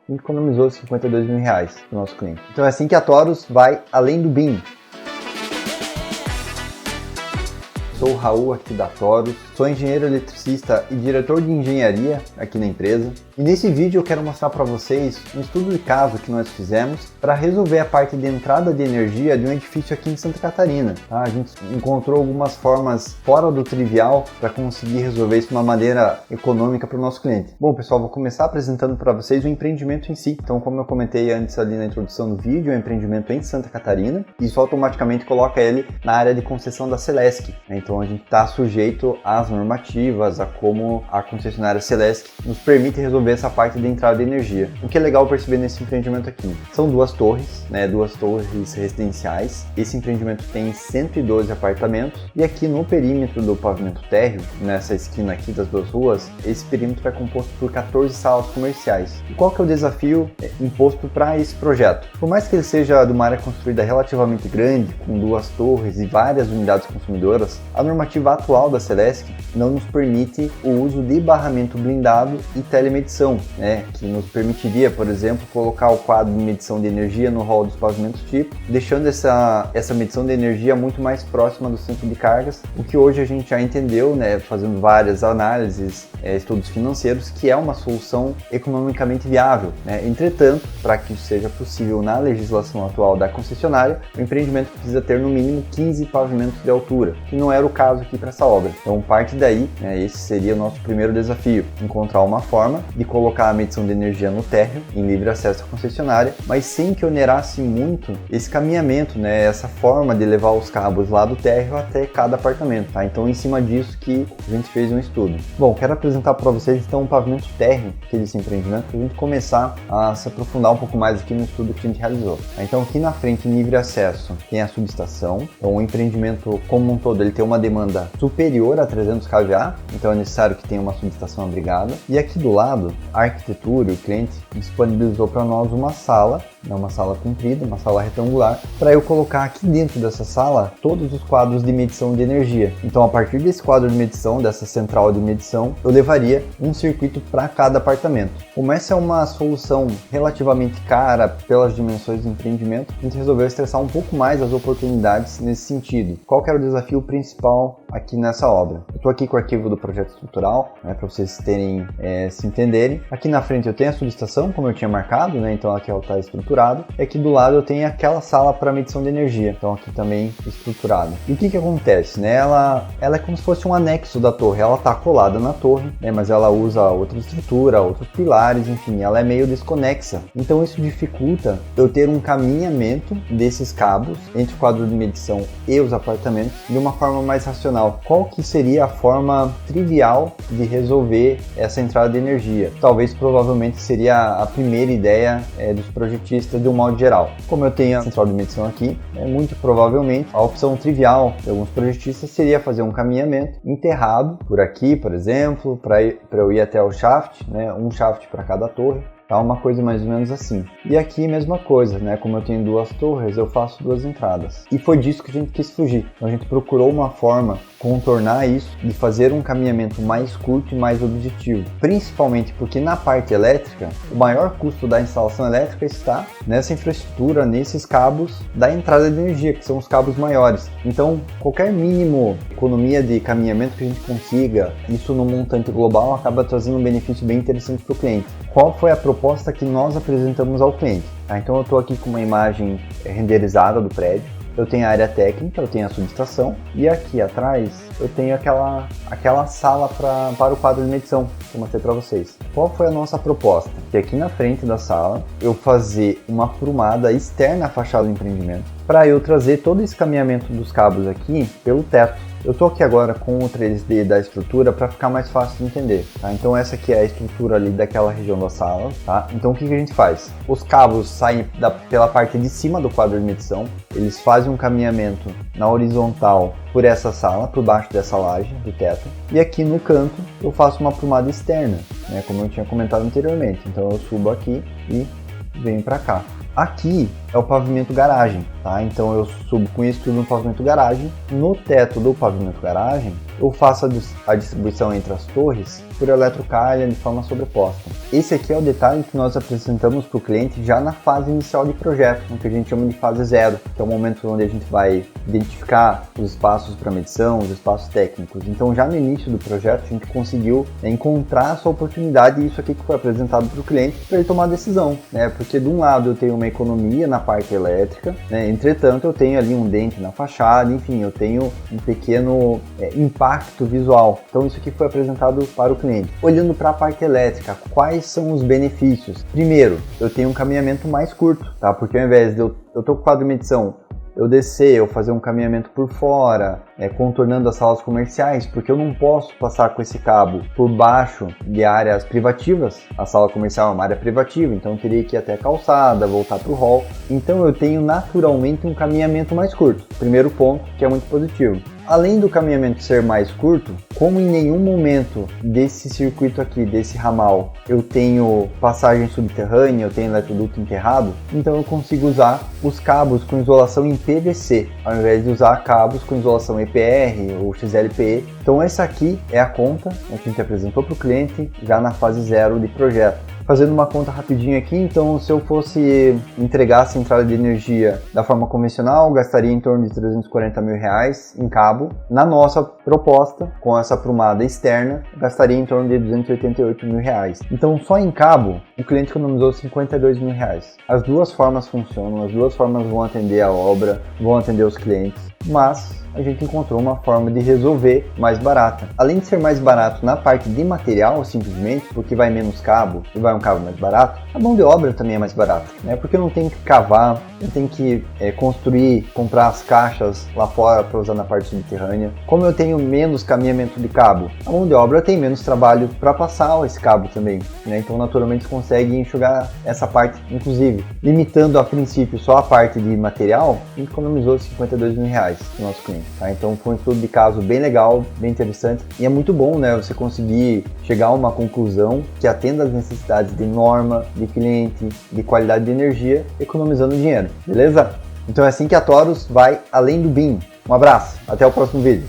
e economizou 52 mil reais para o nosso cliente. Então é assim que a Taurus vai além do BIM. Sou o Raul aqui da Taurus, sou engenheiro eletricista e diretor de engenharia aqui na empresa. E nesse vídeo eu quero mostrar para vocês um estudo de caso que nós fizemos para resolver a parte de entrada de energia de um edifício aqui em Santa Catarina. Tá? A gente encontrou algumas formas fora do trivial para conseguir resolver isso de uma maneira econômica para o nosso cliente. Bom pessoal, vou começar apresentando para vocês o empreendimento em si. Então, como eu comentei antes ali na introdução do vídeo, é um empreendimento em Santa Catarina e isso automaticamente coloca ele na área de concessão da Celesc. Então a gente está sujeito às normativas, a como a concessionária Celesc nos permite resolver essa parte de entrada de energia. O que é legal perceber nesse empreendimento aqui? São duas torres, duas torres residenciais. Esse empreendimento tem 112 apartamentos e aqui no perímetro do pavimento térreo, nessa esquina aqui das duas ruas, esse perímetro é composto por 14 salas comerciais. E qual que é o desafio imposto para esse projeto? Por mais que ele seja de uma área construída relativamente grande, com duas torres e várias unidades consumidoras, a normativa atual da Celesc não nos permite o uso de barramento blindado e telemedição, que nos permitiria, por exemplo, colocar o quadro de medição de energia no hall dos pavimentos tipo, deixando essa medição de energia muito mais próxima do centro de cargas, o que hoje a gente já entendeu, fazendo várias análises, estudos financeiros, que é uma solução economicamente viável. Entretanto, para que isso seja possível na legislação atual da concessionária, o empreendimento precisa ter no mínimo 15 pavimentos de altura, que não era o caso aqui para essa obra. Então, parte daí, esse seria o nosso primeiro desafio, encontrar uma forma de colocar a medição de energia no térreo, em livre acesso à concessionária, mas sem que onerasse muito esse caminhamento, essa forma de levar os cabos lá do térreo até cada apartamento. Tá? Então, em cima disso que a gente fez um estudo. Bom, quero apresentar para vocês então um pavimento térreo aqui desse empreendimento, para a gente começar a se aprofundar um pouco mais aqui no estudo que a gente realizou. Então, aqui na frente, em livre acesso, tem a subestação. Então, o empreendimento como um todo, ele tem uma demanda superior a 300 kVA, então é necessário que tenha uma subestação abrigada. E aqui do lado, a arquitetura, o cliente disponibilizou para nós uma sala comprida, uma sala retangular, para eu colocar aqui dentro dessa sala todos os quadros de medição de energia. Então, a partir desse quadro de medição, dessa central de medição, eu levaria um circuito para cada apartamento. Como essa é uma solução relativamente cara pelas dimensões do empreendimento, a gente resolveu estressar um pouco mais as oportunidades nesse sentido. Qual que era o desafio principal aqui nessa obra? Eu estou aqui com o arquivo do projeto estrutural, para vocês se entenderem. Aqui na frente eu tenho a subestação, como eu tinha marcado, então aqui ela está estruturada. E aqui do lado eu tenho aquela sala para medição de energia, então aqui também estruturada. E o que acontece? Ela é como se fosse um anexo da torre, ela está colada na torre, mas ela usa outra estrutura, outros pilares, enfim, ela é meio desconexa. Então isso dificulta eu ter um caminhamento desses cabos entre o quadro de medição e os apartamentos de uma forma mais racional. Qual que seria a forma trivial de resolver essa entrada de energia? Talvez, provavelmente, seria a primeira ideia dos projetistas de um modo geral. Como eu tenho a central de medição aqui, muito provavelmente a opção trivial de alguns projetistas seria fazer um caminhamento enterrado por aqui, por exemplo, para eu ir até o shaft, um shaft para cada torre. Tá, uma coisa mais ou menos assim. E aqui mesma coisa, como eu tenho duas torres, eu faço duas entradas. E foi disso que a gente quis fugir. Então a gente procurou uma forma contornar isso e fazer um caminhamento mais curto e mais objetivo. Principalmente porque na parte elétrica, o maior custo da instalação elétrica está nessa infraestrutura, nesses cabos da entrada de energia, que são os cabos maiores. Então, qualquer mínimo economia de caminhamento que a gente consiga, isso no montante global acaba trazendo um benefício bem interessante para o cliente. Qual foi a proposta que nós apresentamos ao cliente? Então eu estou aqui com uma imagem renderizada do prédio. Eu tenho a área técnica, eu tenho a subestação e aqui atrás eu tenho aquela sala para o quadro de medição que eu mostrei para vocês. Qual foi a nossa proposta? Que aqui na frente da sala eu fazer uma aprumada externa à fachada do empreendimento para eu trazer todo esse caminhamento dos cabos aqui pelo teto. Eu estou aqui agora com o 3D da estrutura para ficar mais fácil de entender, tá? Então essa aqui é a estrutura ali daquela região da sala, tá? Então o que a gente faz? Os cabos saem pela parte de cima do quadro de medição, eles fazem um caminhamento na horizontal por essa sala, por baixo dessa laje do teto, e aqui no canto eu faço uma aprumada externa, como eu tinha comentado anteriormente. Então eu subo aqui e venho para cá. Aqui é o pavimento garagem, tá? Então eu subo com isso tudo no pavimento garagem. No teto do pavimento garagem, eu faço a distribuição entre as torres por eletrocalha de forma sobreposta. Esse aqui é o detalhe que nós apresentamos para o cliente já na fase inicial de projeto, no que a gente chama de fase 0, que é o momento onde a gente vai identificar os espaços para medição, os espaços técnicos. Então já no início do projeto a gente conseguiu encontrar essa oportunidade e isso aqui que foi apresentado para o cliente para ele tomar a decisão, né? Porque de um lado eu tenho uma economia na parte elétrica, né? Entretanto eu tenho ali um dente na fachada, enfim, eu tenho um pequeno impacto visual. Então isso aqui foi apresentado para o cliente. Olhando para a parte elétrica, quais são os benefícios? Primeiro, eu tenho um caminhamento mais curto, tá? Porque ao invés de eu tô com o quadro de medição, eu descer, eu fazer um caminhamento por fora, contornando as salas comerciais, porque eu não posso passar com esse cabo por baixo de áreas privativas. A sala comercial é uma área privativa, então eu teria que ir até a calçada, voltar para o hall. Então eu tenho naturalmente um caminhamento mais curto. Primeiro ponto, que é muito positivo. Além do caminhamento ser mais curto, como em nenhum momento desse circuito aqui, desse ramal, eu tenho passagem subterrânea, eu tenho eletroduto enterrado, então eu consigo usar os cabos com isolação em PVC, ao invés de usar cabos com isolação EPR ou XLPE. Então essa aqui é a conta que a gente apresentou para o cliente já na fase 0 de projeto. Fazendo uma conta rapidinho aqui, então se eu fosse entregar a central de energia da forma convencional, gastaria em torno de R$340 mil em cabo. Na nossa proposta, com essa prumada externa, gastaria em torno de R$288 mil. Então só em cabo, o cliente economizou R$52 mil. As duas formas funcionam, as duas formas vão atender a obra, vão atender os clientes, mas a gente encontrou uma forma de resolver mais barata. Além de ser mais barato na parte de material, simplesmente, porque vai menos cabo e vai um cabo mais barato, a mão de obra também é mais barata, né? Porque eu não tenho que cavar, eu tenho que construir, comprar as caixas lá fora para usar na parte subterrânea. Como eu tenho menos caminhamento de cabo, a mão de obra tem menos trabalho para passar esse cabo também, né? Então naturalmente você consegue enxugar essa parte, inclusive limitando a princípio só a parte de material, a gente economizou R$52 mil do nosso cliente. Tá? Então foi um estudo de caso bem legal, bem interessante e é muito bom, né, você conseguir chegar a uma conclusão que atenda às necessidades de norma, de cliente, de qualidade de energia, economizando dinheiro, beleza? Então é assim que a Torus vai além do BIM. Um abraço, até o próximo vídeo.